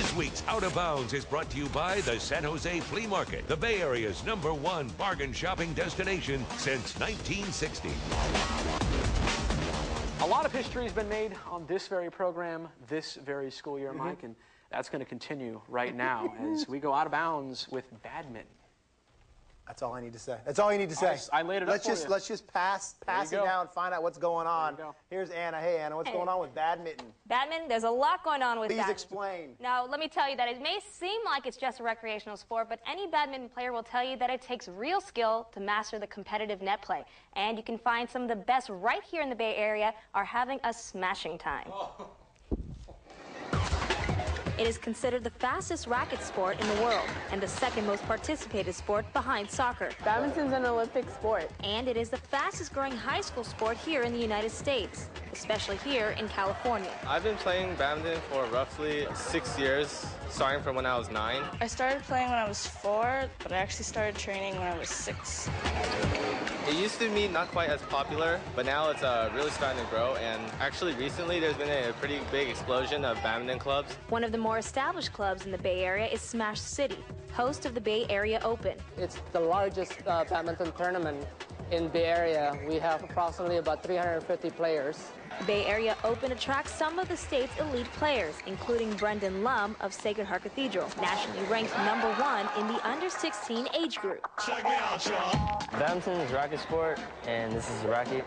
This week's Out of Bounds is brought to you by the San Jose Flea Market, the Bay Area's #1 bargain shopping destination since 1960. A lot of history has been made on this very program, this very school year, Mike, and that's going to continue right now as we go out of bounds with badminton. That's all I need to say. That's all you need to say. I laid it up for you. Let's just pass it down, find out what's going on. Here's Anna. Hey, Anna, what's going on with badminton? Badminton, there's a lot going on with badminton. Please explain. Now, let me tell you that it may seem like it's just a recreational sport, but any badminton player will tell you that it takes real skill to master the competitive net play. And you can find some of the best right here in the Bay Area are having a smashing time. It is considered the fastest racket sport in the world and the second most participated sport behind soccer. Badminton's an Olympic sport. And it is the fastest growing high school sport here in the United States, especially here in California. I've been playing badminton for roughly 6 years, starting from when I was 9. I started playing when I was 4, but I actually started training when I was 6. It used to be not quite as popular, but now it's really starting to grow, and actually recently there's been a pretty big explosion of badminton clubs. One of the more established clubs in the Bay Area is Smash City, host of the Bay Area Open. It's the largest badminton tournament in Bay Area. We have approximately about 350 players. The Bay Area Open attracts some of the state's elite players, including Brendan Lum of Sacred Heart Cathedral, nationally ranked #1 in the under-16 age group. Check me out, y'all. Badminton is a racket sport, and this is a racket.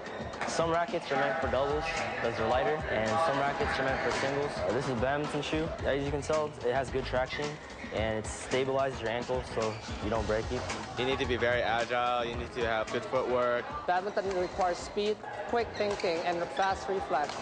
Some rackets are meant for doubles, those are lighter, and some rackets are meant for singles. This is a badminton shoe. As you can tell, it has good traction, and it stabilizes your ankle so you don't break it. You need to be very agile, you need to have good footwork. Badminton requires speed, quick thinking, and a fast reflex.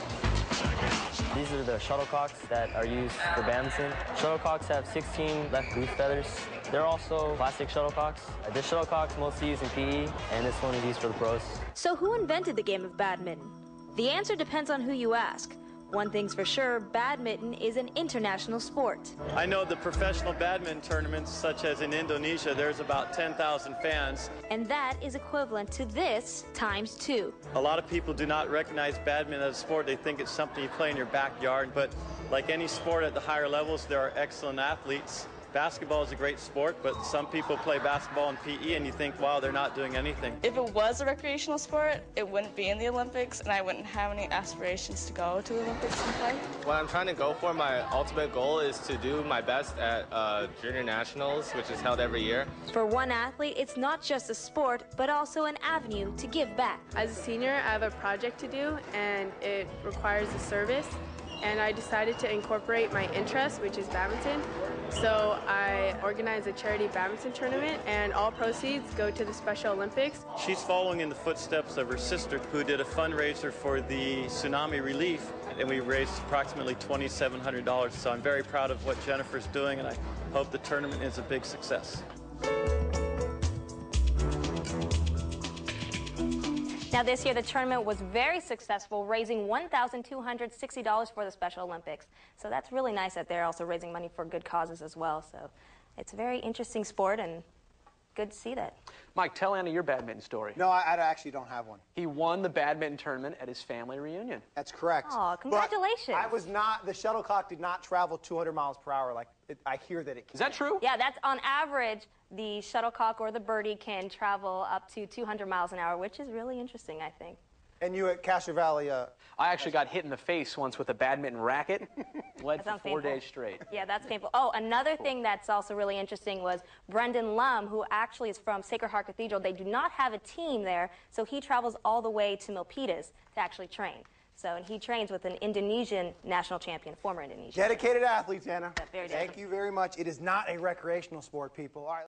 These are the shuttlecocks that are used for badminton. Shuttlecocks have 16 left boot feathers. They're also plastic shuttlecocks. This shuttlecock's mostly used in PE, and this one is used for the pros. So who invented the game of badminton? The answer depends on who you ask. One thing's for sure, badminton is an international sport. I know the professional badminton tournaments, such as in Indonesia, there's about 10,000 fans. And that is equivalent to this times 2. A lot of people do not recognize badminton as a sport. They think it's something you play in your backyard. But like any sport at the higher levels, there are excellent athletes. Basketball is a great sport, but some people play basketball in PE and you think, wow, they're not doing anything. If it was a recreational sport, it wouldn't be in the Olympics, and I wouldn't have any aspirations to go to the Olympics and play. What I'm trying to go for, my ultimate goal is to do my best at Junior Nationals, which is held every year. For one athlete, it's not just a sport, but also an avenue to give back. As a senior, I have a project to do, and it requires a service. And I decided to incorporate my interest, which is badminton. So I organized a charity badminton tournament, and all proceeds go to the Special Olympics. She's following in the footsteps of her sister, who did a fundraiser for the tsunami relief, and we raised approximately $2,700. So I'm very proud of what Jennifer's doing, and I hope the tournament is a big success. Now this year the tournament was very successful, raising $1,260 for the Special Olympics. So that's really nice that they're also raising money for good causes as well. So it's a very interesting sport and good to see that. Mike, tell Anna your badminton story. No, I actually don't have one. He won the badminton tournament at his family reunion. That's correct. Oh, congratulations. But the shuttlecock did not travel 200 miles per hour like I hear that it can. Is that true? Yeah, that's on average. The shuttlecock or the birdie can travel up to 200 miles an hour, which is really interesting, I think. And you at Castro Valley... I actually got hit in the face once with a badminton racket. Bled for 4 days straight. Yeah, that's painful. Oh, another thing that's also really interesting was Brendan Lum, who actually is from Sacred Heart Cathedral. They do not have a team there, so he travels all the way to Milpitas to actually train. So, and he trains with an Indonesian national champion, former Indonesian. Dedicated athletes, Anna. Very Thank you very much. It is not a recreational sport, people. All right.